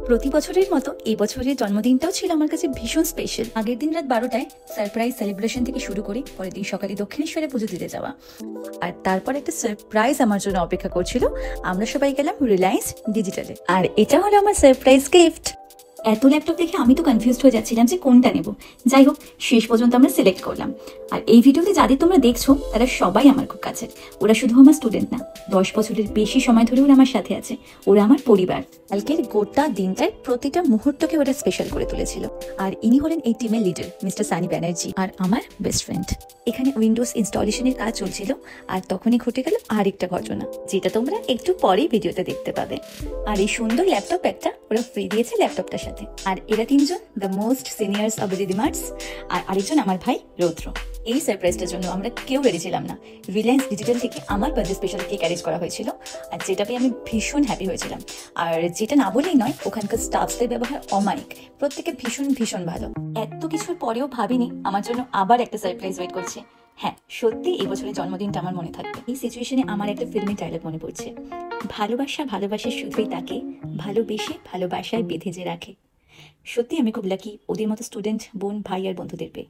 প্রতি বছরের মতো এই বছরের জন্মদিনটাও ছিল আমার কাছে ভীষণ স্পেশাল। আগের দিন রাত 12টায় সারপ্রাইজ সেলিব্রেশন থেকে শুরু করে পরের দিন সকালে দক্ষিণেশ্বরে পুজো দিতে যাওয়া, আর তারপর একটা সারপ্রাইজ আমার জন্য অপেক্ষা করছিল। আমরা সবাই গেলাম রিলায়েন্স ডিজিটালে, আর এটা হলো আমার সারপ্রাইজ গিফট। এত ল্যাপটপ দেখে আমি তো কনফিউজড হয়ে যাচ্ছিলাম যে কোনটা নেব। যাই হোক, শেষ পর্যন্ত আমরা সিলেক্ট করলাম। আর এই ভিডিওতে যাদের তোমরা দেখছো তারা সবাই আমার খুব কাছের। ওরা শুধু আমার স্টুডেন্ট না, 10 বছরের বেশি সময় ধরে ওরা আমার সাথে আছে। ওরা আমার পরিবার। কালকের গোটা দিনটার প্রতিটা মুহূর্তকে ওরা স্পেশাল করে তুলেছিল। আর ইনি হলেন এই টিমের লিডার মিস্টার সানি ব্যানার্জি, আর আমার বেস্ট ফ্রেন্ড। এখানে উইন্ডোজ ইনস্টলেশনের কাজ চলছিল, আর তখনই ঘটে গেল আরেকটা ঘটনা, যেটা তোমরা একটু পরেই ভিডিওতে দেখতে পাবে। আর এই সুন্দর ল্যাপটপ একটা ওরা ফ্রি দিয়েছে ল্যাপটপটার সাথে। আর এরা তিনজন দ্য মোস্ট সিনিয়র্স অব রিদিমার্স, আর আরেকজন আমার ভাই রৌদ্র। এই সারপ্রাইজটার জন্য আমরা কেউ রেডি ছিলাম না। রিলায়েন্স ডিজিটাল থেকে আমার বার্থডে স্পেশাল কেক অ্যারেঞ্জ করা হয়েছিল, আর যেটা পেয়ে আমি ভীষণ হ্যাপি হয়েছিলাম। আর যেটা না বলেই নয়, ওখানকার স্টাফসদের ব্যবহার অমায়িক, প্রত্যেকে ভীষণ ভীষণ ভালো। এত কিছুর পরেও ভাবিনি আমার জন্য আবার একটা সারপ্রাইজ ওয়েট করছে। হ্যাঁ, সত্যি এই বছরের জন্মদিনটা আমার মনে থাকবে। এই সিচুয়েশনে আমার একটা ফিল্মের ডায়লগ মনে পড়ছে, ভালোবাসা ভালোবাসে শুধুই তাকে, ভালোবেসে ভালোবাসায় বেঁধে যে রাখে। সত্যি আমি খুব লাকি ওদের মতো স্টুডেন্ট, বোন, ভাই আর বন্ধুদের পেয়ে।